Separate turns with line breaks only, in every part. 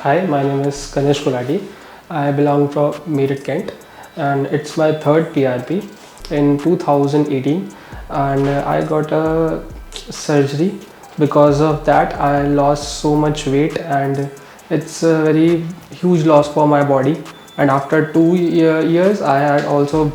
Hi, my name is Ganesh Kulati. I belong from Meerut, Kent, and it's my third PRP in 2018. And I got a surgery. Because of that, I lost so much weight, and it's a very huge loss for my body. And after 2 years, I had also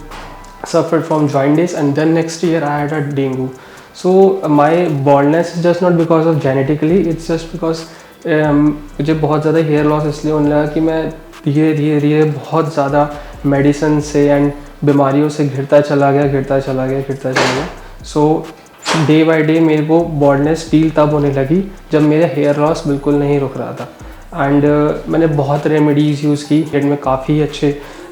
suffered from jaundice, and then next year I had a dengue. So my baldness is just not because of genetically, it's just because मुझे बहुत ज़्यादा hair loss इसलिए होने लगा कि मैं धीरे धीरे बहुत ज़्यादा मेडिसिन से एंड बीमारियों से घिरता चला गया. सो डे बाय डे मेरे को बॉल्डनेस फील तब होने लगी जब मेरा हेयर लॉस बिल्कुल नहीं रुक रहा था. एंड मैंने बहुत रेमेडीज़ यूज़ की. में काफ़ी अच्छे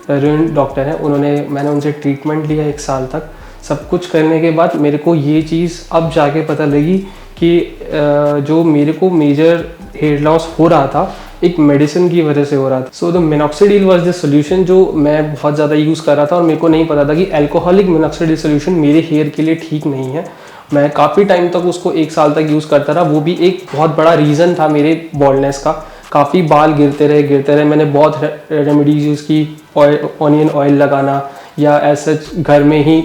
डॉक्टर हैं, मैंने उनसे ट्रीटमेंट लिया 1 साल तक. सब कुछ करने के बाद मेरे को ये चीज़ अब जाके पता लगी कि जो मेरे को मेजर हेयर लॉस हो रहा था एक मेडिसिन की वजह से हो रहा था. So the minoxidil was the solution जो मैं बहुत ज़्यादा यूज़ कर रहा था, और मेरे को नहीं पता था कि अल्कोहलिक मिनॉक्सिडिल सोल्यूशन मेरे हेयर के लिए ठीक नहीं है. मैं काफ़ी टाइम तक उसको 1 साल तक यूज़ करता रहा. वो भी एक बहुत बड़ा रीज़न था मेरे बॉल्डनेस का. काफ़ी बाल गिरते रहे. मैंने बहुत रेमेडीज़ यूज़ की. ऑनियन ऑयल लगाना, या ऐसा घर में ही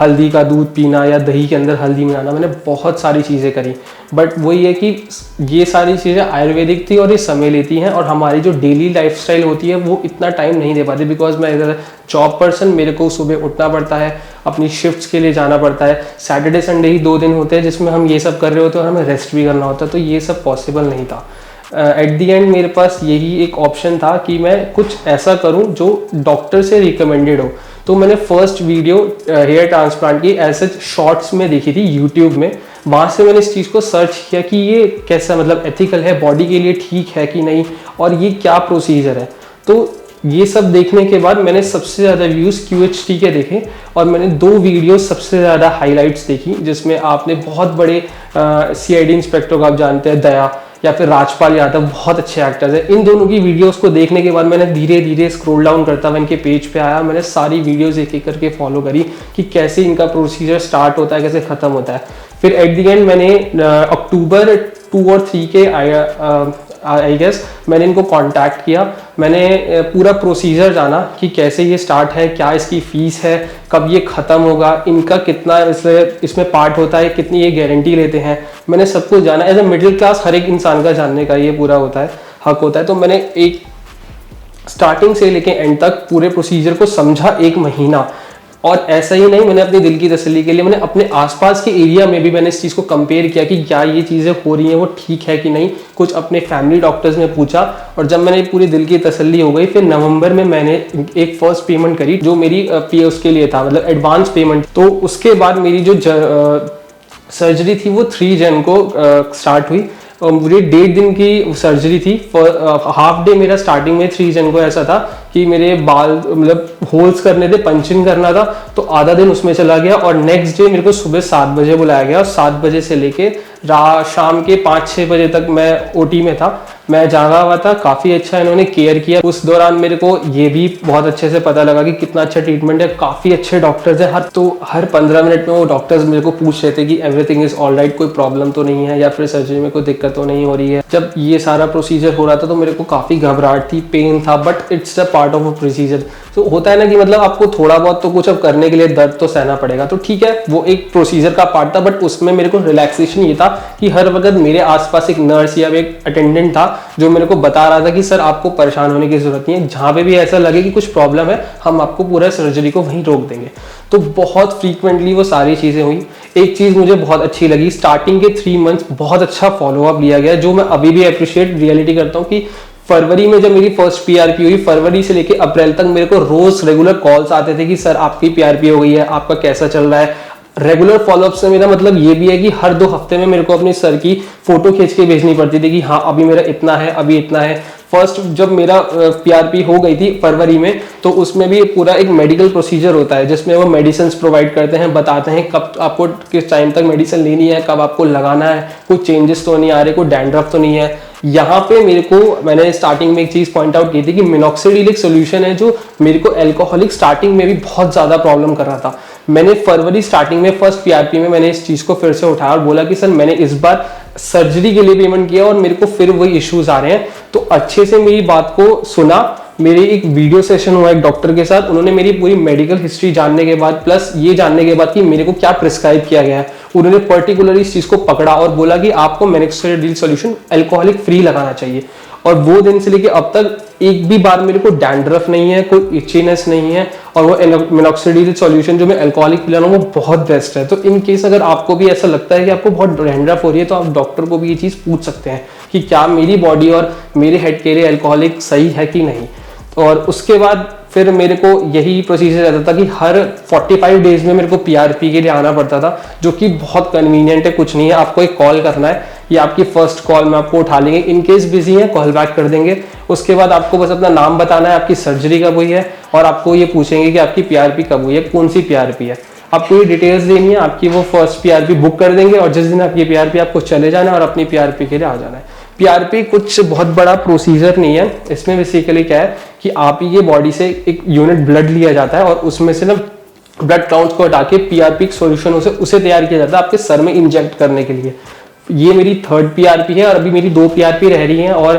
हल्दी का दूध पीना, या दही के अंदर हल्दी मिलाना. मैंने बहुत सारी चीज़ें करी. बट वही है कि ये सारी चीज़ें आयुर्वेदिक थी और ये समय लेती हैं, और हमारी जो डेली लाइफस्टाइल होती है वो इतना टाइम नहीं दे पाती. बिकॉज मैं इधर जॉब पर्सन, मेरे को सुबह उठना पड़ता है, अपनी शिफ्ट्स के लिए जाना पड़ता है. सैटरडे संडे ही 2 दिन होते हैं जिसमें हम ये सब कर रहे होते हैं और हमें रेस्ट भी करना होता है. तो ये सब पॉसिबल नहीं था. एट दी एंड मेरे पास यही एक ऑप्शन था कि मैं कुछ ऐसा करूं जो डॉक्टर से रिकमेंडेड हो. तो मैंने फर्स्ट वीडियो हेयर ट्रांसप्लांट की ऐसे शॉर्ट्स में देखी थी यूट्यूब में. वहाँ से मैंने इस चीज़ को सर्च किया कि ये कैसा, मतलब एथिकल है, बॉडी के लिए ठीक है कि नहीं, और ये क्या प्रोसीजर है. तो ये सब देखने के बाद मैंने सबसे ज़्यादा व्यूज़ QHT के देखे, और मैंने 2 वीडियो सबसे ज़्यादा हाईलाइट्स देखी, जिसमें आपने बहुत बड़े CID इंस्पेक्टर को आप जानते हैं, दया, या फिर राजपाल यादव, बहुत अच्छे एक्टर्स हैं. इन दोनों की वीडियोस को देखने के बाद मैंने धीरे धीरे स्क्रॉल डाउन करता हुआ इनके पेज पे आया. मैंने सारी वीडियोस एक एक करके फॉलो करी कि कैसे इनका प्रोसीजर स्टार्ट होता है, कैसे ख़त्म होता है. फिर एट दी एंड मैंने अक्टूबर 2 और 3 के आई गेस मैंने इनको कांटेक्ट किया. मैंने पूरा प्रोसीजर जाना कि कैसे ये स्टार्ट है, क्या इसकी फ़ीस है, कब ये ख़त्म होगा, इनका कितना इसमें पार्ट होता है, कितनी ये गारंटी लेते हैं. मैंने सब कुछ जाना. एज ए मिडिल क्लास हर एक इंसान का जानने का ये पूरा होता है, हक होता है. तो मैंने एक स्टार्टिंग से लेके एंड तक पूरे प्रोसीजर को समझा 1 महीना. और ऐसा ही नहीं, मैंने अपनी दिल की तसल्ली के लिए मैंने अपने आसपास के एरिया में भी मैंने इस चीज़ को कंपेयर किया कि क्या ये चीज़ें हो रही हैं वो ठीक है कि नहीं. कुछ अपने फैमिली डॉक्टर्स में पूछा, और जब मैंने पूरी दिल की तसल्ली हो गई, फिर नवंबर में मैंने एक फर्स्ट पेमेंट करी जो मेरी उसके लिए था, मतलब एडवांस पेमेंट. तो उसके बाद मेरी जो सर्जरी थी वो 3 जन को स्टार्ट हुई. पूरी 1.5 दिन की सर्जरी थी. हाफ डे मेरा स्टार्टिंग में 3 जन को ऐसा था कि मेरे बाल मतलब होल्स करने थे, पंचिंग करना था, तो आधा दिन उसमें चला गया. और नेक्स्ट डे मेरे को सुबह 7 बजे बुलाया गया, और 7 बजे से लेके शाम के 5-6 बजे तक मैं OT में था. मैं जागा हुआ था. काफ़ी अच्छा इन्होंने केयर किया. उस दौरान मेरे को ये भी बहुत अच्छे से पता लगा कि कितना अच्छा ट्रीटमेंट है. काफ़ी अच्छे डॉक्टर्स हैं. हर 15 मिनट में वो डॉक्टर्स मेरे को पूछ रहे थे कि एवरीथिंग इज़ ऑल राइट, कोई प्रॉब्लम तो नहीं है, या फिर सर्जरी में कोई दिक्कत तो नहीं हो रही है. जब ये सारा प्रोसीजर हो रहा था तो मेरे को काफ़ी घबराहट थी, पेन था, but it's a part of a procedure. तो होता है ना कि मतलब आपको थोड़ा बहुत तो कुछ अब करने के लिए दर्द तो सहना पड़ेगा. तो ठीक है, वो एक प्रोसीजर का पार्ट था, बट उसमें मेरे को रिलैक्सेशन ये था कि हर वक्त मेरे आसपास एक नर्स या एक अटेंडेंट था जो मेरे को बता रहा था कि सर आपको परेशान होने की जरूरत नहीं है, जहाँ पे भी ऐसा लगे कि कुछ प्रॉब्लम है हम आपको पूरा सर्जरी को वहीं रोक देंगे. तो बहुत फ्रीक्वेंटली वो सारी चीज़ें हुई. एक चीज़ मुझे बहुत अच्छी लगी, स्टार्टिंग के 3 मंथ्स बहुत अच्छा फॉलोअप लिया गया, जो मैं अभी भी अप्रिशिएट रियलिटी करता हूँ. कि फरवरी में जब मेरी फर्स्ट PRP हुई, फरवरी से लेके अप्रैल तक मेरे को रोज रेगुलर कॉल्स आते थे कि सर आपकी PRP हो गई है, आपका कैसा चल रहा है. रेगुलर फॉलोअप से मेरा मतलब ये भी है कि हर 2 हफ्ते में मेरे को अपने सर की फोटो खींच के भेजनी पड़ती थी कि हाँ अभी मेरा इतना है, अभी इतना है. फर्स्ट जब मेरा PRP हो गई थी फरवरी में, तो उसमें भी पूरा एक मेडिकल प्रोसीजर होता है जिसमें वो मेडिसिन प्रोवाइड करते हैं, बताते हैं कब आपको किस टाइम तक मेडिसिन लेनी है, कब आपको लगाना है, कुछ चेंजेस तो नहीं आ रहे, कोई डैंड्रफ तो नहीं है. यहाँ पे मैंने स्टार्टिंग में एक चीज़ पॉइंट आउट की थी कि मिनॉक्सिडिल एक सोल्यूशन है जो मेरे को अल्कोहलिक स्टार्टिंग में भी बहुत ज़्यादा प्रॉब्लम कर रहा था. मैंने फरवरी स्टार्टिंग में फर्स्ट PRP में मैंने इस चीज़ को फिर से उठाया और बोला कि सर मैंने इस बार सर्जरी के लिए पेमेंट किया और मेरे को फिर वही इश्यूज आ रहे हैं, तो अच्छे से मेरी बात को सुना। मेरी एक वीडियो सेशन हुआ एक डॉक्टर के साथ, उन्होंने मेरी पूरी मेडिकल हिस्ट्री जानने के बाद प्लस ये जानने के बाद कि मेरे को क्या प्रिस्क्राइब किया गया है, उन्होंने पर्टिकुलरली इस चीज को पकड़ा और बोला कि आपको मिनॉक्सिडिल सॉल्यूशन अल्कोहलिक फ्री लगाना चाहिए। और वो दिन से लेके अब तक एक भी बार मेरे को डैंड्रफ नहीं है, कोई इचीनेस नहीं है, और वो मिनॉक्सिडिल सॉल्यूशन जो मैं अल्कोहलिक पिला रहा हूँ वो बहुत बेस्ट है। तो इन केस अगर आपको भी ऐसा लगता है कि आपको बहुत डैंड्रफ हो रही है तो आप डॉक्टर को भी ये चीज़ पूछ सकते हैं कि क्या मेरी बॉडी और मेरे हेड के लिए अल्कोहलिक सही है कि नहीं। और उसके बाद फिर मेरे को यही प्रोसीजर रहता था कि हर 45 डेज में मेरे को पीआरपी के लिए आना पड़ता था, जो कि बहुत कन्वीनियंट है। कुछ नहीं है, आपको एक कॉल करना है, ये आपकी फर्स्ट कॉल में आपको उठा लेंगे, इन केस बिजी है कॉल बैक कर देंगे। उसके बाद आपको बस अपना नाम बताना है, आपकी सर्जरी कब हुई है, और आपको ये पूछेंगे कि आपकी पीआरपी कब हुई है, कौन सी पीआरपी है। आपको ये डिटेल्स देनी है, आपकी वो फर्स्ट पीआरपी बुक कर देंगे, और जिस दिन आपकी पीआरपी आपको चले जाना है और अपनी पीआरपी के लिए आ जाना है। पीआरपी कुछ बहुत बड़ा प्रोसीजर नहीं है, इसमें बेसिकली क्या है कि आप ही के बॉडी से एक यूनिट ब्लड लिया जाता है और उसमें से ना ब्लड काउंट्स को हटा के पीआरपी सॉल्यूशन उसे तैयार किया जाता है आपके सर में इंजेक्ट करने के लिए। ये मेरी थर्ड पीआरपी है और अभी मेरी 2 पीआरपी रह रही हैं, और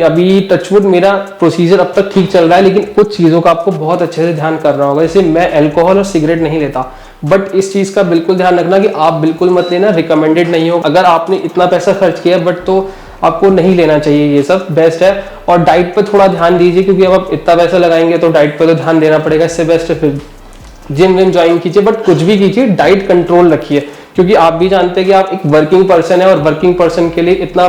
अभी टचवुड मेरा प्रोसीजर अब तक ठीक चल रहा है। लेकिन कुछ चीज़ों का आपको बहुत अच्छे से ध्यान करना होगा, जैसे मैं अल्कोहल और सिगरेट नहीं लेता, बट इस चीज़ का बिल्कुल ध्यान रखना कि आप बिल्कुल मत लेना, रिकमेंडेड नहीं हो। अगर आपने इतना पैसा खर्च किया बट तो आपको नहीं लेना चाहिए, ये सब बेस्ट है। और डाइट पे थोड़ा ध्यान दीजिए, क्योंकि अब आप इतना पैसा लगाएंगे तो डाइट पे तो ध्यान देना पड़ेगा। इससे बेस्ट है फिर जिम विम ज्वाइन कीजिए, बट कुछ भी कीजिए डाइट कंट्रोल रखिए, क्योंकि आप भी जानते हैं कि आप एक वर्किंग पर्सन है और वर्किंग पर्सन के लिए इतना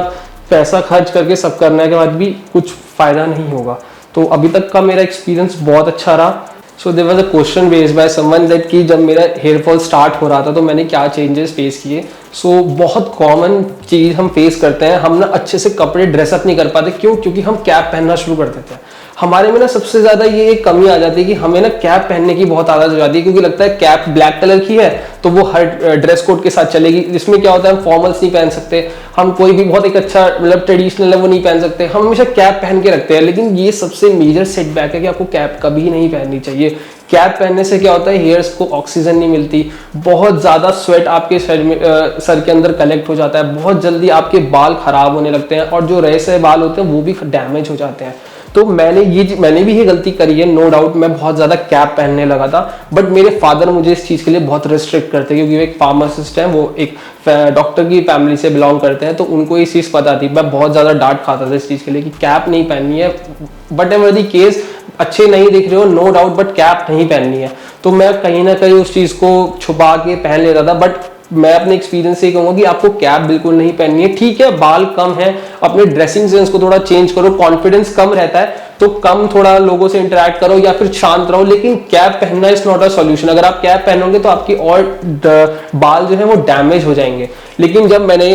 पैसा खर्च करके सब करने के बाद भी कुछ फायदा नहीं होगा। तो अभी तक का मेरा एक्सपीरियंस बहुत अच्छा रहा। So there was a question raised by someone that कि जब मेरा हेयर फॉल स्टार्ट हो रहा था तो मैंने क्या चेंजेस फेस किए। सो बहुत कॉमन चीज़ हम फेस करते हैं, हम ना अच्छे से कपड़े ड्रेसअप नहीं कर पाते। क्यों? क्योंकि हम कैप पहनना शुरू कर देते हैं। हमारे में ना सबसे ज़्यादा ये एक कमी आ जाती है कि हमें ना कैप पहनने की बहुत आदत हो जाती है, क्योंकि लगता है कैप ब्लैक कलर की है तो वो हर ड्रेस कोड के साथ चलेगी। इसमें क्या होता है, हम फॉर्मल्स नहीं पहन सकते, हम कोई भी बहुत एक अच्छा मतलब ट्रेडिशनल है वो नहीं पहन सकते, हम हमेशा कैप पहन के रखते हैं। लेकिन ये सबसे मेजर सेटबैक है कि आपको कैप कभी नहीं पहननी चाहिए। कैप पहनने से क्या होता है, हेयर्स को ऑक्सीजन नहीं मिलती, बहुत ज़्यादा स्वेट आपके सर के अंदर कलेक्ट हो जाता है, बहुत जल्दी आपके बाल खराब होने लगते हैं, और जो रेसे बाल होते हैं वो भी डैमेज हो जाते हैं। तो मैंने भी ये गलती करी है, नो डाउट। मैं बहुत ज़्यादा कैप पहनने लगा था, बट मेरे फादर मुझे इस चीज़ के लिए बहुत रिस्ट्रिक्ट करते हैं, क्योंकि वो एक फार्मासिस्ट हैं, वो एक डॉक्टर की फैमिली से बिलोंग करते हैं, तो उनको ये चीज़ पता थी। मैं बहुत ज़्यादा डांट खाता था इस चीज़ के लिए कि कैप नहीं पहननी है। बट एवर दी केस अच्छे नहीं दिख रहे हो, नो डाउट, बट कैप नहीं पहननी है। तो मैं कहीं ना कहीं उस चीज़ को छुपा के पहन लेता था। बट मैं अपने एक्सपीरियंस से कहूँगा कि आपको कैप बिल्कुल नहीं पहननी है। ठीक है, बाल कम है, अपने ड्रेसिंग सेंस को थोड़ा चेंज करो, कॉन्फिडेंस कम रहता है तो कम थोड़ा लोगों से इंटरेक्ट करो या फिर शांत रहो, लेकिन कैप पहनना इज नॉट अ सॉल्यूशन। अगर आप कैप पहनोगे तो आपकी और बाल जो है वो डैमेज हो जाएंगे। लेकिन जब मैंने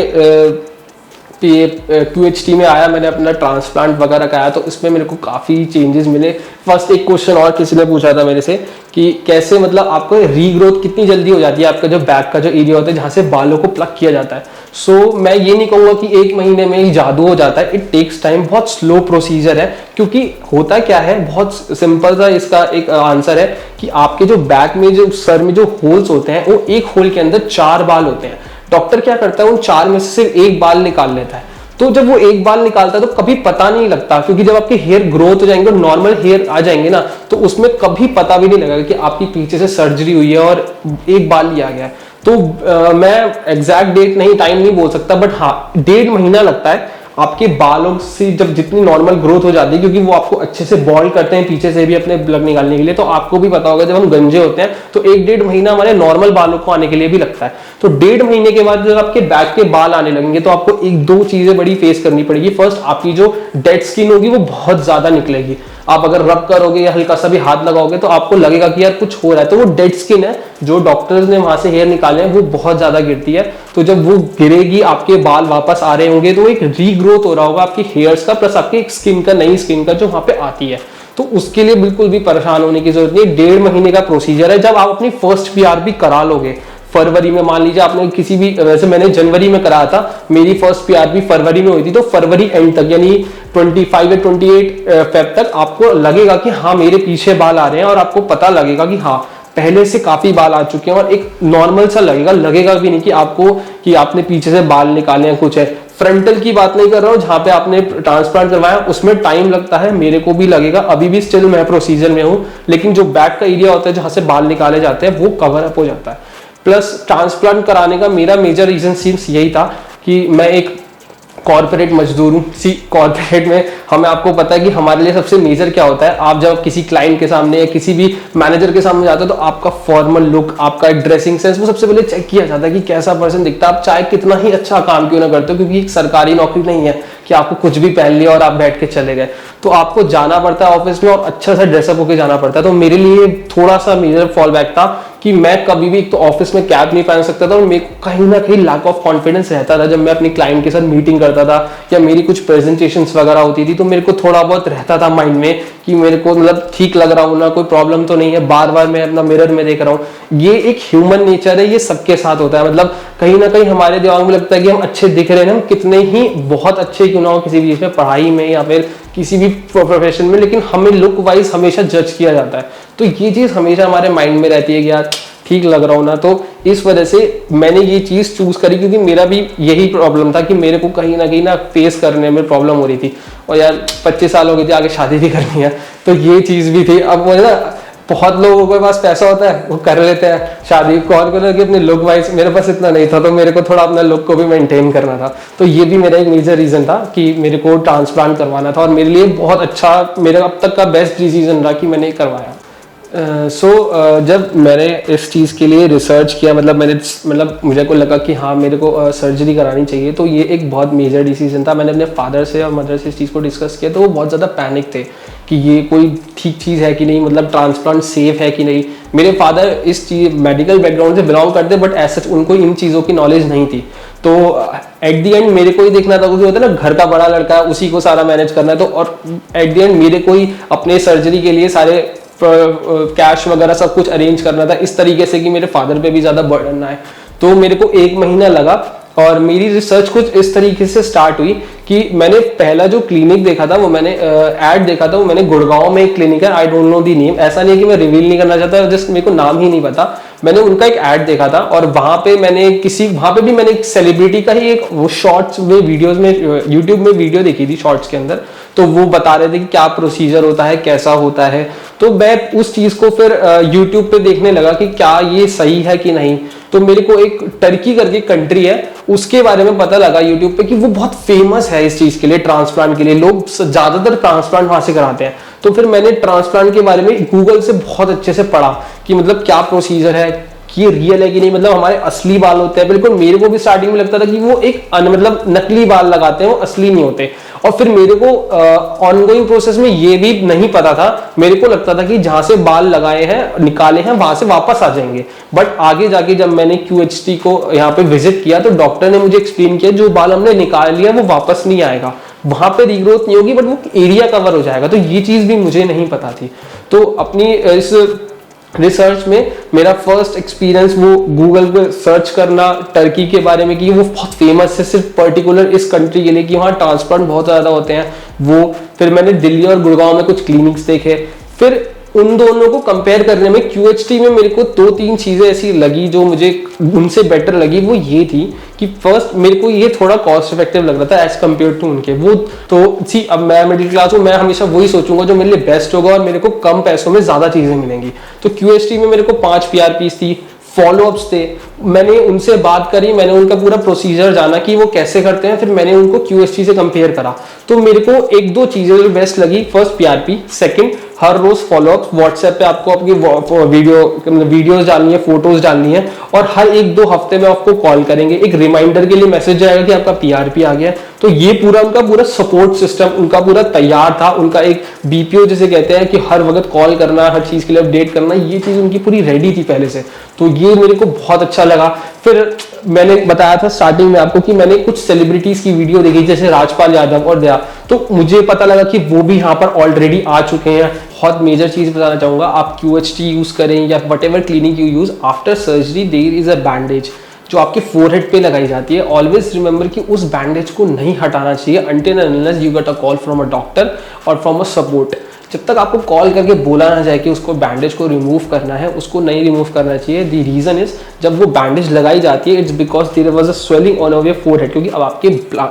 ये QHT में आया, मैंने अपना ट्रांसप्लांट वगैरह कराया, तो इसमें मेरे को काफ़ी चेंजेस मिले। फर्स्ट एक क्वेश्चन और किसी ने पूछा था मेरे से कि कैसे मतलब आपको रीग्रोथ कितनी जल्दी हो जाती है, आपका जो बैक का जो एरिया होता है जहाँ से बालों को प्लग किया जाता है। सो मैं ये नहीं कहूँगा कि 1 महीने में ही जादू हो जाता है, इट टेक्स टाइम, बहुत स्लो प्रोसीजर है। क्योंकि होता क्या है, बहुत सिंपल सा इसका एक आंसर है कि आपके जो बैक में जो सर में जो होल्स होते हैं वो एक होल के अंदर 4 बाल होते हैं। डॉक्टर क्या करता है, उन 4 में से सिर्फ 1 बाल निकाल लेता है। तो जब वो 1 बाल निकालता है तो कभी पता नहीं लगता, क्योंकि जब आपके हेयर ग्रोथ हो जाएंगे, नॉर्मल हेयर आ जाएंगे ना, तो उसमें कभी पता भी नहीं लगेगा कि आपकी पीछे से सर्जरी हुई है और 1 बाल लिया गया है। तो मैं एग्जैक्ट डेट नहीं, टाइम नहीं बोल सकता, बट हाँ 1.5 महीना लगता है आपके बालों से जब जितनी नॉर्मल ग्रोथ हो जाती है, क्योंकि वो आपको अच्छे से बॉल करते हैं पीछे से भी अपने प्लग निकालने के लिए। तो आपको भी पता होगा जब हम गंजे होते हैं तो 1-1.5 महीना हमारे नॉर्मल बालों को आने के लिए भी लगता है। तो 1.5 महीने के बाद जब आपके बैक के बाल आने लगेंगे तो आपको 1-2 चीजें बड़ी फेस करनी पड़ेगी। फर्स्ट, आपकी जो डेड स्किन होगी वो बहुत ज्यादा निकलेगी। आप अगर रब करोगे या हल्का सा भी हाथ लगाओगे तो आपको लगेगा कि यार कुछ हो रहा है, तो वो डेड स्किन है जो डॉक्टर्स ने वहां से हेयर निकाले हैं वो बहुत ज्यादा गिरती है। तो जब वो गिरेगी, आपके बाल वापस आ रहे होंगे, तो एक रीग्रोथ हो रहा होगा आपकी हेयर्स का, प्लस आपकी स्किन का, नई स्किन का जो वहां पे आती है। तो उसके लिए बिल्कुल भी परेशान होने की जरूरत नहीं है। 1.5 महीने का प्रोसीजर है। जब आप अपनी फर्स्ट पीआरपी करा लोगे फरवरी में, मान लीजिए आपने किसी भी, वैसे मैंने जनवरी में कराया था, मेरी फर्स्ट पीआरपी फरवरी में हुई थी, तो फरवरी एंड तक यानी 25 या 28 फेब तक आपको लगेगा कि हाँ मेरे पीछे बाल आ रहे हैं, और आपको पता लगेगा कि हाँ पहले से काफी बाल आ चुके हैं और एक नॉर्मल सा लगेगा भी नहीं कि आपको कि आपने पीछे से बाल निकाले हैं कुछ है। फ्रंटल की बात नहीं कर रहा हूँ, जहाँ पे आपने ट्रांसप्लांट करवाया उसमें टाइम लगता है, मेरे को भी लगेगा, अभी भी स्टिल मैं प्रोसीजर में हूँ, लेकिन जो बैक का एरिया होता है जहाँ से बाल निकाले जाते हैं वो कवर अप हो जाता है। प्लस ट्रांसप्लांट कराने का मेरा मेजर रीजन सिर्फ यही था कि मैं एक कॉर्पोरेट मजदूर हूँ। कॉर्पोरेट में हमें आपको पता है कि हमारे लिए सबसे मेजर क्या होता है, आप जब किसी क्लाइंट के सामने या किसी भी मैनेजर के सामने जाते हो तो आपका फॉर्मल लुक, आपका एक ड्रेसिंग सेंस, वो सबसे पहले चेक किया जाता है कि कैसा पर्सन दिखता है। आप चाहे कितना ही अच्छा काम क्यों ना करते हो, क्योंकि एक सरकारी नौकरी नहीं है कि आपको कुछ भी पहन लिया और आप बैठ के चले गए, तो आपको जाना पड़ता है ऑफिस में और अच्छा सा ड्रेसअप होकर जाना पड़ता है। तो मेरे लिए थोड़ा सा मेजर फॉल बैक था कि मैं कभी भी एक तो ऑफिस में कैप नहीं पहन सकता था और मेरे को कहीं ना कहीं लैक ऑफ कॉन्फिडेंस रहता था जब मैं अपनी क्लाइंट के साथ मीटिंग करता था या मेरी कुछ प्रेजेंटेशंस वगैरह होती थी, तो मेरे को थोड़ा बहुत रहता था माइंड में कि मेरे को मतलब ठीक लग रहा हूं ना, कोई प्रॉब्लम तो नहीं है, बार बार मैं अपना मिरर में देख रहा हूँ। ये एक ह्यूमन नेचर है, ये सबके साथ होता है। मतलब कहीं ना कहीं हमारे दिमाग में लगता है कि हम अच्छे दिख रहे हैं, हम कितने ही बहुत अच्छे क्यों ना हो किसी भी चीज में, पढ़ाई में या फिर किसी भी प्रोफेशन में, लेकिन हमें लुक वाइज हमेशा जज किया जाता है। तो ये चीज हमेशा हमारे माइंड में रहती है कि यार ठीक लग रहा हूं ना। तो इस वजह से मैंने ये चीज चूज करी, क्योंकि मेरा भी यही प्रॉब्लम था कि मेरे को कहीं ना फेस करने में प्रॉब्लम हो रही थी। और यार 25 साल हो गए थे, आगे शादी भी करनी है, तो ये चीज भी थी। अब मुझे ना बहुत लोगों के पास पैसा होता है, वो कर लेते हैं शादी कौन कर कि अपने लुक वाइज, मेरे पास इतना नहीं था, तो मेरे को थोड़ा अपना लुक को भी मेंटेन करना था। तो ये भी मेरा एक मेजर रीजन था कि मेरे को ट्रांसप्लांट करवाना था और मेरे लिए बहुत अच्छा, मेरा अब तक का बेस्ट डिसीजन रहा कि मैंने करवाया। जब मैंने इस चीज़ के लिए रिसर्च किया, मतलब मुझे को लगा कि हाँ मेरे को सर्जरी करानी चाहिए, तो ये एक बहुत मेजर डिसीजन था। मैंने अपने फादर से और मदर से इस चीज़ को डिस्कस किया, तो वो बहुत ज़्यादा पैनिक थे कि ये कोई ठीक चीज़ है कि नहीं, मतलब ट्रांसप्लांट सेफ है कि नहीं। मेरे फादर इस चीज़ मेडिकल बैकग्राउंड से बिलोंग करते, बट ऐसा उनको इन चीज़ों की नॉलेज नहीं थी। तो एट दी एंड मेरे को ही देखना था, क्योंकि होता है ना घर का बड़ा लड़का है, उसी को सारा मैनेज करना है। तो और एट दी एंड मेरे को ही अपने सर्जरी के लिए सारे कैश वगैरह सब कुछ अरेंज करना था इस तरीके से कि मेरे फादर पे भी ज़्यादा बर्डन ना आए। तो मेरे को 1 महीना लगा और मेरी रिसर्च कुछ इस तरीके से स्टार्ट हुई कि मैंने पहला जो क्लिनिक देखा था, वो मैंने ऐड देखा था, वो मैंने गुड़गांव में एक क्लिनिक है, I don't know the name, ऐसा नहीं है कि मैं रिवील नहीं करना चाहता, जस्ट मेरे को नाम ही नहीं पता। मैंने उनका एक ऐड देखा था और वहां पे भी मैंने एक सेलिब्रिटी का ही एक वो शॉर्ट्स में वीडियोस में यूट्यूब में वीडियो देखी थी शॉर्ट्स के अंदर। तो वो बता रहे थे कि क्या प्रोसीजर होता है, कैसा होता है। तो मैं उस चीज को फिर यूट्यूब पे देखने लगा कि क्या ये सही है कि नहीं। तो मेरे को एक टर्की करके कंट्री है, उसके बारे में पता लगा यूट्यूब पे कि वो बहुत फेमस है इस चीज के लिए, ट्रांसप्लांट के लिए। लोग ज्यादातर ट्रांसप्लांट वहां से कराते हैं। तो फिर मैंने ट्रांसप्लांट के बारे में गूगल से बहुत अच्छे से पढ़ा कि मतलब क्या प्रोसीजर है, कि ये रियल है कि नहीं, मतलब हमारे असली बाल होते हैं। बिल्कुल मेरे को भी स्टार्टिंग में लगता था कि वो एक मतलब नकली बाल लगाते हैं, वो असली नहीं होते। और फिर मेरे को ऑनगोइंग प्रोसेस में ये भी नहीं पता था, मेरे को लगता था कि जहां से बाल लगाए हैं निकाले हैं वहां से वापस आ जाएंगे। बट आगे जाके जब मैंने QHT को यहाँ पे विजिट किया तो डॉक्टर ने मुझे एक्सप्लेन किया जो बाल हमने निकाल लिया वो वापस नहीं आएगा, वहां पे रीग्रोथ नहीं होगी, बट वो एरिया कवर हो जाएगा। तो ये चीज भी मुझे नहीं पता थी। तो अपनी इस रिसर्च में मेरा फर्स्ट एक्सपीरियंस वो गूगल पे सर्च करना टर्की के बारे में कि वो बहुत फेमस है सिर्फ पर्टिकुलर इस कंट्री के लिए, कि वहाँ ट्रांसप्लांट बहुत ज़्यादा होते हैं वो। फिर मैंने दिल्ली और गुड़गांव में कुछ क्लिनिक्स देखे। फिर उन दोनों को कंपेयर करने में QHT में मेरे को 2-3 चीज़ें ऐसी लगी जो मुझे उनसे बेटर लगी। वो ये थी कि फर्स्ट मेरे को ये थोड़ा कॉस्ट इफेक्टिव लग रहा था एज कम्पेयर टू उनके वो। तो सी अब मैं मिडिल क्लास हूँ, मैं हमेशा वही सोचूंगा जो मेरे लिए बेस्ट होगा और मेरे को कम पैसों में ज़्यादा चीज़ें मिलेंगी। तो QHT में मेरे को 5 PRPs थी, फॉलोअप्स थे। मैंने उनसे बात करी, मैंने उनका पूरा प्रोसीजर जाना कि वो कैसे करते हैं, फिर मैंने उनको QHT से कंपेयर करा। तो मेरे को 1-2 चीज़ें जो बेस्ट लगी, फर्स्ट PRP, सेकंड हर रोज फॉलोअप। व्हाट्सएप पे आपको आपकी वीडियोस डालनी है, फोटोज डालनी है और हर 1-2 हफ्ते में आपको कॉल करेंगे, एक रिमाइंडर के लिए मैसेज जाएगा कि आपका PRP आ गया। तो ये उनका पूरा सपोर्ट सिस्टम उनका पूरा तैयार था। उनका एक BPO जिसे कहते हैं कि हर वक्त कॉल करना, हर चीज के लिए अपडेट करना, ये चीज उनकी पूरी रेडी थी पहले से। तो ये मेरे को बहुत अच्छा लगा। फिर मैंने बताया था स्टार्टिंग में आपको कि मैंने कुछ सेलिब्रिटीज की वीडियो देखी जैसे राजपाल यादव और दया, तो मुझे पता लगा कि वो भी यहाँ पर ऑलरेडी आ चुके हैं। बहुत मेजर चीज बताना चाहूंगा, आप QHT यूज करें या what clinic you use, after surgery there is a bandage जो आपके फोरहेड पे लगाई जाती है। ऑलवेज रिमेंबर कि उस बैंडेज को नहीं हटाना चाहिए until and unless you get a call from a doctor or from a support। जब तक आपको कॉल करके बोला ना जाए कि उसको बैंडेज को रिमूव करना है, उसको नहीं रिमूव करना चाहिए। द रीज़न इज, जब वो बैंडेज लगाई जाती है, it's because there was a swelling on your forehead, क्योंकि अब आपके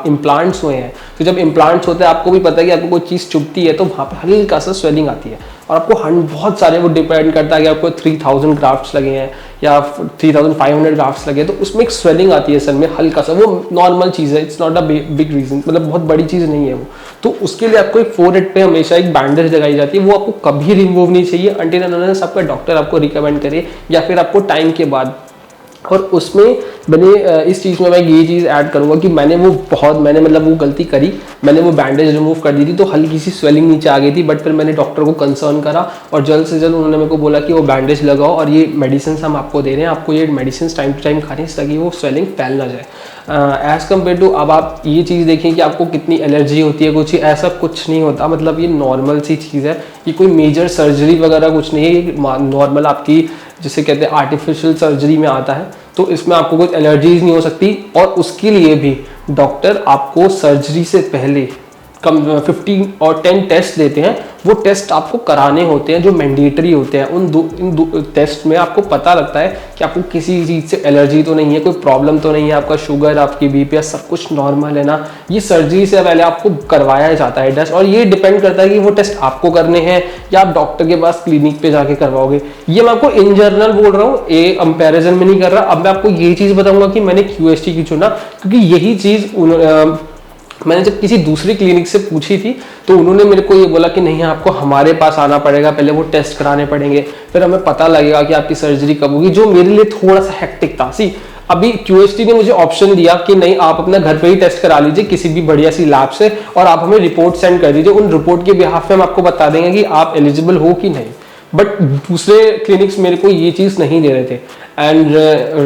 इम्प्लांट्स हुए हैं। तो जब इम्प्लांट्स होते हैं, आपको भी पता है कि आपको कोई चीज़ चुभती है तो वहाँ पे हल्का सा स्वेलिंग आती है। और आपको बहुत सारे, वो डिपेंड करता है कि आपको 3000 ग्राफ्ट्स लगे हैं या 3500 ग्राफ्ट्स लगे, तो उसमें एक स्वेलिंग आती है सर में हल्का सा, वो नॉर्मल चीज़ है, it's not a big reason, मतलब बहुत बड़ी चीज़ नहीं है वो। तो उसके लिए आपको एक फोरहेड पे हमेशा एक बैंडेज लगाई जाती है, वो आपको कभी रिमूव नहीं चाहिए अंटिल अनलेस आपका डॉक्टर आपको रिकमेंड करे या फिर आपको टाइम के बाद। और उसमें मैंने इस चीज़ में मैं ये चीज़ ऐड करूँगा कि मैंने मतलब वो गलती करी, मैंने वो बैंडेज रिमूव कर दी थी तो हल्की सी स्वेलिंग नीचे आ गई थी, बट फिर मैंने डॉक्टर को कंसर्न करा और जल्द से जल्द उन्होंने मेरे को बोला कि वो बैंडेज लगाओ और ये मेडिसिन हम आपको दे रहे हैं, आपको ये मेडिसिन टाइम टू टाइम खाने से ताकि वो स्वेलिंग फैल ना जाए। एज़ कम्पेयर टू, अब आप ये चीज़ देखें कि आपको कितनी एलर्जी होती है, कुछ ऐसा कुछ नहीं होता, मतलब ये नॉर्मल सी चीज़ है, ये कोई मेजर सर्जरी वगैरह कुछ नहीं है, ये नॉर्मल आपकी जिसे कहते हैं आर्टिफिशियल सर्जरी में आता है। तो इसमें आपको कोई एलर्जीज नहीं हो सकती और उसके लिए भी डॉक्टर आपको सर्जरी से पहले कम 15 और 10 टेस्ट देते हैं, वो टेस्ट आपको कराने होते हैं जो मैंडेटरी होते हैं। इन दो टेस्ट में आपको पता लगता है कि आपको किसी चीज़ से एलर्जी तो नहीं है, कोई प्रॉब्लम तो नहीं है, आपका शुगर, आपकी बीपी सब कुछ नॉर्मल है ना। ये सर्जरी से पहले आपको करवाया जाता है टेस्ट, और ये डिपेंड करता है कि वो टेस्ट आपको करने हैं या आप डॉक्टर के पास क्लिनिक पे जाके करवाओगे। ये मैं आपको इन जनरल बोल रहा हूँ, ये कंपेरिजन में नहीं कर रहा। अब मैं आपको ये चीज़ बताऊंगा कि मैंने QST क्यों चुना, क्योंकि यही चीज़ मैंने जब किसी दूसरी क्लिनिक से पूछी थी तो उन्होंने मेरे को ये बोला कि नहीं, आपको हमारे पास आना पड़ेगा, पहले वो टेस्ट कराने पड़ेंगे, फिर हमें पता लगेगा कि आपकी सर्जरी कब होगी, जो मेरे लिए थोड़ा सा हेक्टिक था। अभी QST ने मुझे ऑप्शन दिया कि नहीं, आप अपना घर पे ही टेस्ट करा लीजिए किसी भी बढ़िया सी लैब से और आप हमें रिपोर्ट सेंड कर दीजिए, उन रिपोर्ट के बिहाफ पे हम आपको बता देंगे कि आप एलिजिबल हो कि नहीं। बट दूसरे क्लिनिक्स मेरे को ये चीज़ नहीं दे रहे थे। एंड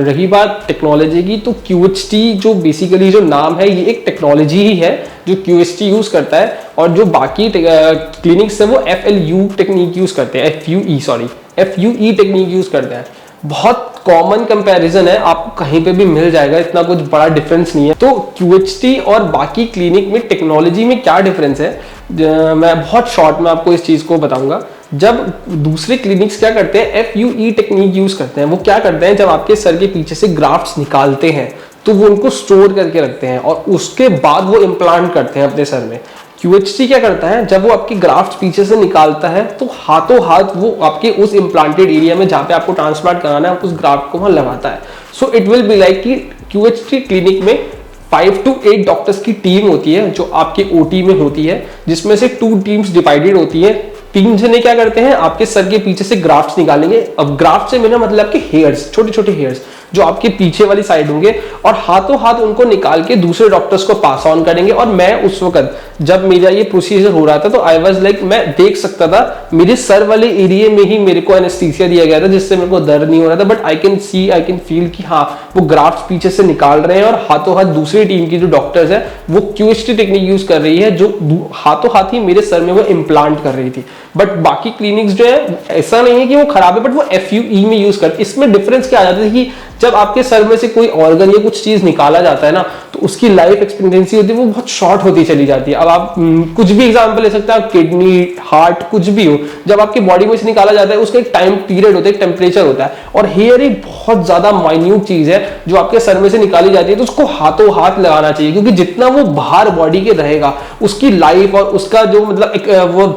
रही बात टेक्नोलॉजी की, तो QHT जो बेसिकली जो नाम है, ये एक टेक्नोलॉजी ही है जो QST यूज़ करता है, और जो बाकी क्लिनिक्स है वो FLU टेक्निक यूज़ करते हैं, FUE टेक्निक यूज़ करते हैं। बहुत कॉमन कंपैरिजन है, आपको कहीं पे भी मिल जाएगा, इतना कुछ बड़ा डिफरेंस नहीं है। तो QHT और बाकी क्लिनिक में टेक्नोलॉजी में क्या डिफरेंस है, मैं बहुत शॉर्ट में आपको इस चीज़ को बताऊंगा। जब दूसरे क्लिनिक्स क्या करते हैं, FUE टेक्निक यूज़ करते हैं। वो क्या करते हैं, जब आपके सर के पीछे से ग्राफ्ट्स निकालते हैं तो वो उनको स्टोर करके रखते हैं और उसके बाद वो इम्प्लांट करते हैं अपने सर में। QHT क्या करता है, जब वो आपकी ग्राफ्ट पीछे से निकालता है तो हाथों हाथ वो आपके उस इम्प्लांटेड एरिया में जहाँ पे आपको ट्रांसप्लांट कराना है उस ग्राफ्ट को वहाँ लगाता है। So it will be like कि QHT क्लिनिक में 5 to 8 डॉक्टर्स की टीम होती है जो आपके OT में होती है, जिसमें से 2 टीम्स डिवाइडेड होती है। 3 जने क्या करते हैं, आपके सर के पीछे से ग्राफ्ट्स निकालेंगे। अब ग्राफ्ट से मेरा मतलब आपके हेयर्स, छोटे छोटे हेयर्स जो आपके पीछे वाली साइड होंगे, और हाथों हाथ उनको निकाल के दूसरे डॉक्टर्स को पास ऑन करेंगे। और मैं उस वक्त जब मेरा ये प्रोसीजर हो रहा था तो आई वाज लाइक, मैं देख सकता था मेरे सर वाले एरिया में ही मेरे को एनेस्थीसिया दिया गया था, जिससे मेरे को दर्द नहीं हो रहा था, बट आई कैन फील कि हाँ वो ग्राफ्ट पीछे से निकाल रहे हैं और हाथों हाथ दूसरी टीम की जो डॉक्टर्स है वो QHT टेक्निक यूज कर रही है, जो हाथों हाथ ही मेरे सर में वो इम्प्लांट कर रही थी। बट बाकी क्लिनिक्स जो है, ऐसा नहीं है कि वो खराब है, बट वो FUE में यूज करते। इसमें डिफरेंस क्या आ जाता है कि जब आपके सर में से कोई ऑर्गन या कुछ चीज निकाला जाता है ना, तो उसकी लाइफ एक्सपेक्टेंसी होती है वो बहुत शॉर्ट होती चली जाती है। अब आप कुछ भी एग्जांपल ले सकते हैं, किडनी, हार्ट, कुछ भी हो, जब आपकी बॉडी में से निकाला जाता है उसका एक टाइम पीरियड होता है, एक टेम्परेचर होता है। और हेयर एक बहुत ज्यादा माइन्यूट चीज है जो आपके सर में से निकाली जाती है, तो उसको हाथों हाथ लगाना चाहिए, क्योंकि जितना वो बाहर बॉडी के रहेगा उसकी लाइफ और उसका जो मतलब एक वो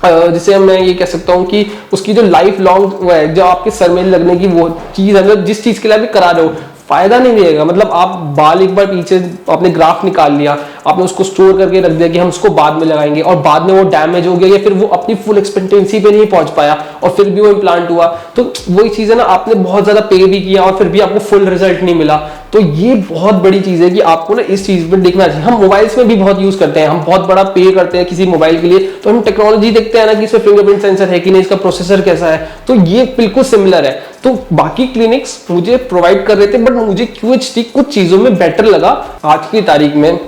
जिसे मैं ये कह सकता हूँ कि उसकी जो लाइफ लॉन्ग है, जो आपके सर में लगने की वो चीज है, मतलब जिस चीज के लिए आप करा रहे हो, फायदा नहीं मिलेगा। मतलब आप बाल एक बार पीछे आपने ग्राफ निकाल लिया, आपने उसको स्टोर करके रख दिया कि हम उसको बाद में लगाएंगे, और बाद में वो डैमेज हो गया या फिर वो अपनी फुल एक्सपेक्टेंसी पे नहीं पहुंच पाया और फिर भी वो इम्प्लांट हुआ, तो वही चीज है ना, आपने बहुत ज्यादा पे भी किया और फिर भी आपको फुल रिजल्ट नहीं मिला। तो ये बहुत बड़ी चीज है कि आपको ना इस चीज पर देखना चाहिए। हम मोबाइल्स में भी बहुत यूज करते हैं, हम बहुत बड़ा पे करते हैं किसी मोबाइल के लिए, तो हम टेक्नोलॉजी देखते हैं ना कि इसमें फिंगरप्रिंट सेंसर है कि नहीं, इसका प्रोसेसर कैसा है, तो ये बिल्कुल सिमिलर है। तो बाकी क्लिनिक्स मुझे प्रोवाइड कर रहे थे, बट मुझे QHT कुछ चीजों में बेटर लगा। आज की तारीख में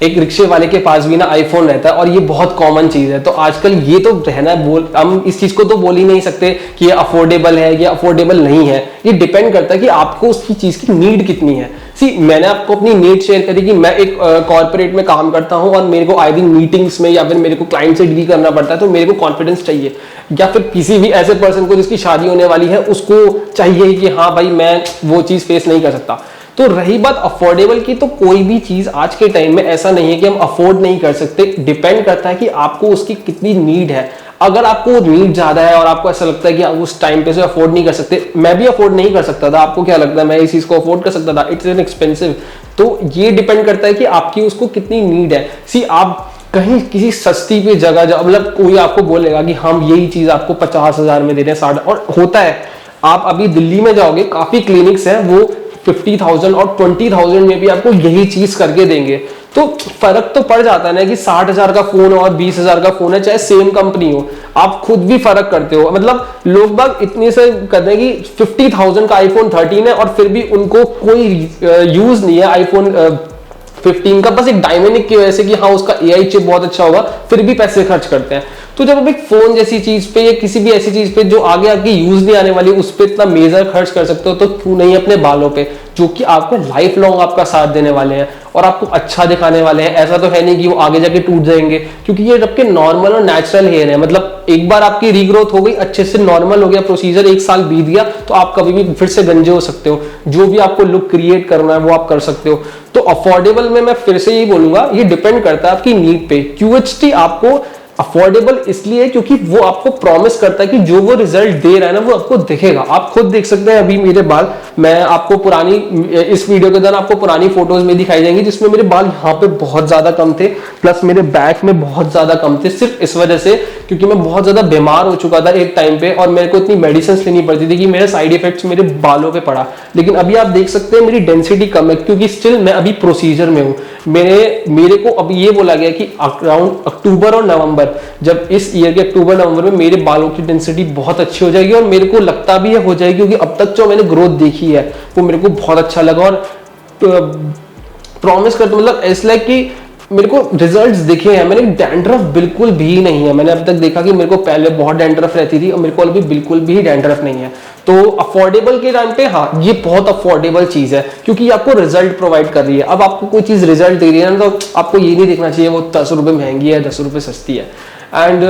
एक रिक्शे वाले के पास भी ना आईफोन रहता है और ये बहुत कॉमन चीज है। तो आजकल ये तो रहना हम इस चीज को तो बोल ही नहीं सकते कि ये अफोर्डेबल है या अफोर्डेबल नहीं है। ये डिपेंड करता है कि आपको उसकी चीज की नीड कितनी है। सी मैंने आपको अपनी नीड शेयर करी कि मैं एक कॉर्पोरेट में काम करता हूं और मेरे को आई थिंक मीटिंग्स में या फिर मेरे को क्लाइंट से डील करना पड़ता है, तो मेरे को कॉन्फिडेंस चाहिए। या फिर किसी भी ऐसे पर्सन को जिसकी शादी होने वाली है उसको चाहिए कि हाँ भाई मैं वो चीज़ फेस नहीं कर सकता। तो रही बात अफोर्डेबल की, तो कोई भी चीज़ आज के टाइम में ऐसा नहीं है कि हम अफोर्ड नहीं कर सकते, डिपेंड करता है कि आपको उसकी कितनी नीड है। अगर आपको नीड ज्यादा है और आपको ऐसा लगता है कि आप उस टाइम पे से अफोर्ड नहीं कर सकते, मैं भी अफोर्ड नहीं कर सकता था, आपको क्या लगता है मैं इस चीज को अफोर्ड कर सकता था? It's an expensive. तो ये डिपेंड करता है कि आपकी उसको कितनी नीड है। सी आप कहीं किसी सस्ती पे जगह मतलब कोई आपको बोलेगा कि हम यही चीज आपको 50,000 में दे रहे हैं, 60, और होता है। आप अभी दिल्ली में जाओगे, काफी क्लिनिक्स हैं वो 50,000 और 20,000 में भी आपको यही चीज करके देंगे। तो फर्क तो पड़ जाता है ना कि 60,000 का फोन और 20,000 का फोन है, चाहे सेम कंपनी हो, आप खुद भी फर्क करते हो। मतलब लोग बाग इतने से कहते हैं कि 50,000 का आईफोन 13 है और फिर भी उनको कोई यूज नहीं है आईफोन 15 का, बस एक डायनेमिक की वजह से कि हाँ उसका एआई चिप बहुत अच्छा होगा, फिर भी पैसे खर्च करते हैं। तो जब आप एक फोन जैसी चीज पे या किसी भी ऐसी चीज पे जो आगे आपकी यूज नहीं आने वाली उस पर इतना मेजर खर्च कर सकते हो, तो क्यों नहीं अपने बालों पे, जो कि आपको लाइफ लॉन्ग आपका साथ देने वाले हैं और आपको अच्छा दिखाने वाले हैं। ऐसा तो है नहीं कि वो आगे जाके टूट जाएंगे, क्योंकि ये आपके नॉर्मल और नेचुरल हेयर है। मतलब एक बार आपकी रीग्रोथ हो गई, अच्छे से नॉर्मल हो गया प्रोसीजर, 1 साल बीत गया, तो आप कभी भी फिर से गंजे हो सकते हो। जो भी आपको लुक क्रिएट करना है वो आप कर सकते हो। तो अफोर्डेबल में मैं फिर से यही बोलूंगा, ये डिपेंड करता है आपकी नीड पे। QHT आपको अफोर्डेबल इसलिए क्योंकि वो आपको प्रॉमिस करता है कि जो वो रिजल्ट दे रहा है ना वो आपको दिखेगा। आप खुद देख सकते हैं अभी मेरे बाल, मैं आपको पुरानी इस वीडियो के दौरान आपको पुरानी फोटोज में दिखाई जाएंगी जिसमें मेरे बाल यहाँ पे बहुत ज्यादा कम थे, प्लस मेरे बैक में बहुत ज्यादा कम थे, सिर्फ इस वजह से क्योंकि मैं बहुत ज्यादा बीमार हो चुका था एक टाइम पे और मेरे को इतनी मेडिसिन लेनी पड़ती थी कि मेरे साइड इफेक्ट्स मेरे बालों पे पड़ा। लेकिन अभी आप देख सकते हैं मेरी डेंसिटी कम है क्योंकि स्टिल मैं अभी प्रोसीजर में हूँ। मेरे को अब ये बोला गया कि अराउंड अक्टूबर और नवंबर, जब इस ईयर के अक्टूबर नवंबर में मेरे बालों की डेंसिटी बहुत अच्छी हो जाएगी और मेरे को लगता भी है हो जाएगी, क्योंकि अब तक जो मैंने ग्रोथ देखी है वो मेरे को बहुत अच्छा लगा। और प्रॉमिस करता मतलब ऐसा लाइक कि मेरे को रिजल्ट्स दिखे हैं। मैंने डैंड्रफ बिल्कुल भी नहीं है, मैंने अब तक देखा कि मेरे को पहले बहुत डैंड्रफ रहती थी और मेरे को अभी बिल्कुल भी डैंड्रफ नहीं है। तो अफोर्डेबल के टाइम पे हाँ ये बहुत अफोर्डेबल चीज है क्योंकि आपको रिजल्ट प्रोवाइड कर रही है। अब आपको कोई चीज रिजल्ट दे रही है ना, तो आपको ये नहीं देखना चाहिए वो 10 रुपए महंगी है 10 रुपए सस्ती है। एंड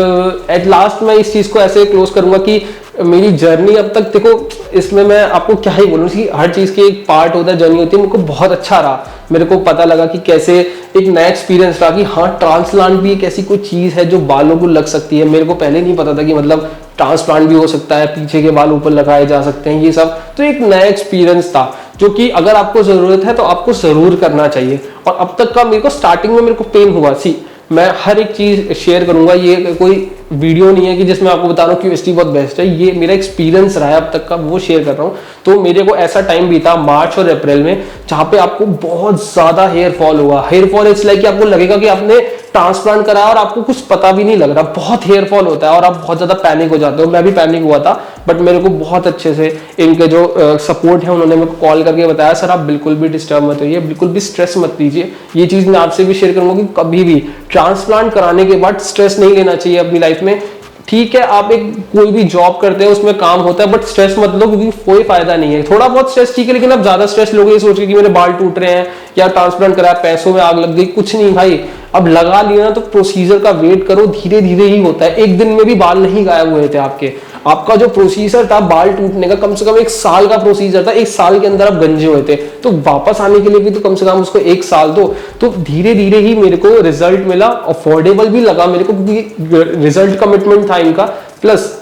एट लास्ट मैं इस चीज को ऐसे क्लोज करूंगा कि मेरी जर्नी अब तक देखो, इसमें मैं आपको क्या ही बोलूं कि हर चीज की एक पार्ट होता है, जर्नी होती है। मेरे को बहुत अच्छा रहा, मेरे को पता लगा कि कैसे एक नया एक्सपीरियंस रहा कि हाँ ट्रांसप्लांट भी एक ऐसी कोई चीज है जो बालों को लग सकती है। मेरे को पहले नहीं पता था कि मतलब ट्रांसप्लांट भी हो सकता है, पीछे के बाल ऊपर लगाए जा सकते हैं, ये सब तो एक नया एक्सपीरियंस था जो कि अगर आपको जरूरत है तो आपको जरूर करना चाहिए। और अब तक का मेरे को स्टार्टिंग में मेरे को पेन हुआ, सी मैं हर एक चीज शेयर करूंगा, ये कोई वीडियो नहीं है कि जिसमें आपको बता रहा हूँ कि QHT बहुत बेस्ट है, ये मेरा एक्सपीरियंस रहा है अब तक का, वो शेयर कर रहा हूँ। तो मेरे को ऐसा टाइम बीता मार्च और अप्रैल में जहाँ पे आपको बहुत ज्यादा हेयर फॉल हुआ। हेयर फॉल इसलिए कि आपको लगेगा कि आपने ट्रांसप्लांट कराया और आपको कुछ पता भी नहीं लग रहा, बहुत हेयर फॉल होता है और आप बहुत ज्यादा पैनिक हो जाते हो। मैं भी पैनिक हुआ था, बट मेरे को बहुत अच्छे से इनके जो सपोर्ट है उन्होंने मेरे को कॉल करके बताया सर आप बिल्कुल भी डिस्टर्ब मत होइए, बिल्कुल भी स्ट्रेस मत लीजिए। ये चीज मैं आपसे भी शेयर करूंगा कि कभी भी ट्रांसप्लांट कराने के बाद स्ट्रेस नहीं लेना चाहिए अपनी लाइफ में। ठीक है आप एक कोई भी जॉब करते हैं उसमें काम होता है, बट स्ट्रेस मत लो क्योंकि कोई फायदा नहीं है। थोड़ा बहुत स्ट्रेस ठीक है, लेकिन अब ज्यादा स्ट्रेस लोगे ये सोच के कि मेरे बाल टूट रहे हैं या ट्रांसप्लांट कराया पैसों में आग लग गई, कुछ नहीं भाई। अब लगा लिया ना तो प्रोसीजर का वेट करो, धीरे धीरे ही होता है। एक दिन में भी बाल नहीं गायब हुए थे आपके। आपका जो प्रोसीजर था बाल टूटने का कम से कम 1 साल का प्रोसीजर था, 1 साल के अंदर आप गंजे हुए थे, तो वापस आने के लिए भी तो कम से कम उसको 1 साल दो। तो धीरे धीरे ही मेरे को रिजल्ट मिला, अफोर्डेबल भी लगा मेरे को क्योंकि रिजल्ट कमिटमेंट था इनका। प्लस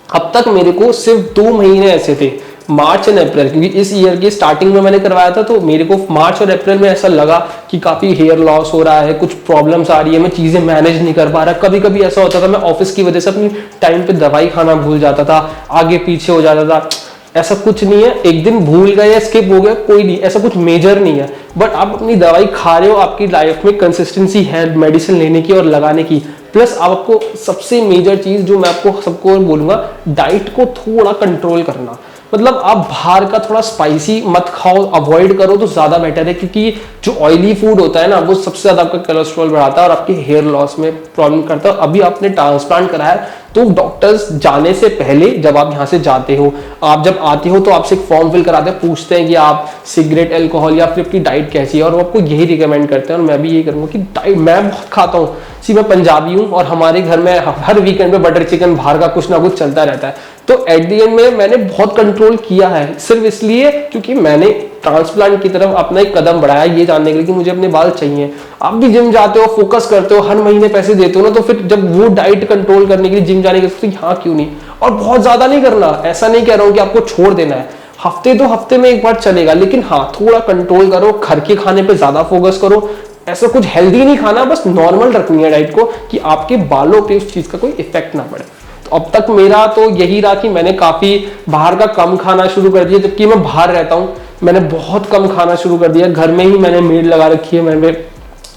अब तक मेरे को सिर्फ 2 महीने ऐसे थे, मार्च एंड अप्रैल, क्योंकि इस ईयर की स्टार्टिंग में मैंने करवाया था, तो मेरे को मार्च और अप्रैल में ऐसा लगा कि काफी हेयर लॉस हो रहा है, कुछ प्रॉब्लम्स आ रही है, मैं चीजें मैनेज नहीं कर पा रहा। कभी कभी ऐसा होता था मैं ऑफिस की वजह से अपनी टाइम पे दवाई खाना भूल जाता था, आगे पीछे हो जाता था। ऐसा कुछ नहीं है, एक दिन भूल गए या स्किप हो गया कोई नहीं, ऐसा कुछ मेजर नहीं है। बट आप अपनी दवाई खा रहे हो, आपकी लाइफ में कंसिस्टेंसी है मेडिसिन लेने की और लगाने की। प्लस आपको सबसे मेजर चीज जो मैं आपको सबको बोलूंगा, डाइट को थोड़ा कंट्रोल करना। मतलब आप बाहर का थोड़ा स्पाइसी मत खाओ, अवॉइड करो तो ज्यादा बेटर है, क्योंकि जो ऑयली फूड होता है ना, वो सबसे ज्यादा आपका कोलेस्ट्रॉल बढ़ाता है और आपके हेयर लॉस में प्रॉब्लम करता है। अभी आपने ट्रांसप्लांट कराया तो डॉक्टर्स जाने से पहले, जब आप यहाँ से जाते हो, आप जब आते हो तो आपसे एक फॉर्म फिल कराते हैं, पूछते हैं कि आप सिगरेट, अल्कोहल या फिर आपकी डाइट कैसी है, और वो आपको यही रिकमेंड करते हैं। और मैं भी यही करूँगा कि डाइट मैं बहुत खाता हूँ। सी मैं पंजाबी हूँ और हमारे घर में हर वीकेंड पे बटर चिकन बाहर का कुछ ना कुछ चलता रहता है। तो एट द एंड में मैंने बहुत कंट्रोल किया है, सिर्फ इसलिए क्योंकि मैंने ट्रांसप्लांट की तरफ अपना एक कदम बढ़ाया ये जानने के लिए कि मुझे अपने बाल चाहिए। आप भी जिम जाते हो, फोकस करते हो, हर महीने पैसे देते हो ना, तो फिर जब वो डाइट कंट्रोल करने के लिए जिम जाने के लिए, तो यहाँ क्यों नहीं। और बहुत ज्यादा नहीं करना, ऐसा नहीं कह रहा हूँ कि आपको छोड़ देना है, हफ्ते में एक बार चलेगा, लेकिन हाँ थोड़ा कंट्रोल करो, घर के खाने पे ज्यादा फोकस करो। ऐसा कुछ हेल्दी नहीं खाना, बस नॉर्मल रखनी है डाइट को कि आपके बालों पे उस चीज का कोई इफेक्ट ना पड़े। तो अब तक मेरा तो यही रहा कि मैंने काफी बाहर का कम खाना शुरू कर दिया, जबकि मैं बाहर रहता हूँ। मैंने बहुत कम खाना शुरू कर दिया, घर में ही मैंने मेड लगा रखी है मैंने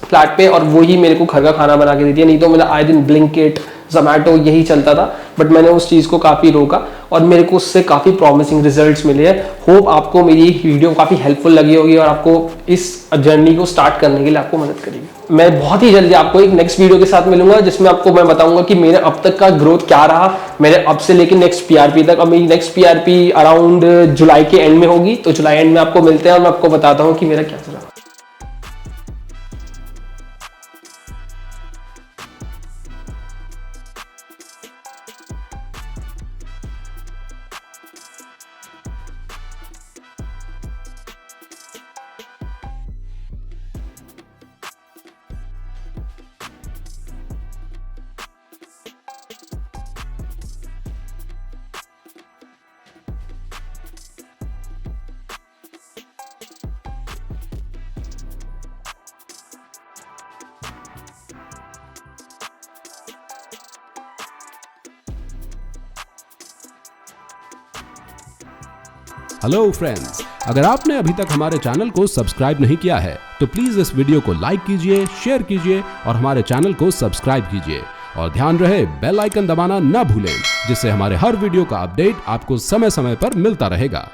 फ्लैट पे, और वो ही मेरे को घर का खाना बना के देती है। नहीं तो मेरा आए दिन ब्लिंकिट, जोमैटो यही चलता था, बट मैंने उस चीज़ को काफ़ी रोका और मेरे को उससे काफ़ी प्रॉमिसिंग रिजल्ट्स मिले हैं। होप आपको मेरी वीडियो काफ़ी हेल्पफुल लगी होगी और आपको इस जर्नी को स्टार्ट करने के लिए आपको मदद करेगी। मैं बहुत ही जल्दी आपको एक नेक्स्ट वीडियो के साथ मिलूंगा, जिसमें आपको मैं बताऊंगा कि मेरे अब तक का ग्रोथ क्या रहा, मेरे अब से लेकर नेक्स्ट पीआरपी तक। अब मेरी नेक्स्ट पीआरपी अराउंड जुलाई के एंड में होगी, तो जुलाई एंड में आपको मिलते हैं और मैं आपको बताता हूँ कि मेरा क्या चला।
हेलो फ्रेंड्स, अगर आपने अभी तक हमारे चैनल को सब्सक्राइब नहीं किया है तो प्लीज इस वीडियो को लाइक कीजिए, शेयर कीजिए और हमारे चैनल को सब्सक्राइब कीजिए। और ध्यान रहे बेल आइकन दबाना ना भूलें, जिससे हमारे हर वीडियो का अपडेट आपको समय समय पर मिलता रहेगा।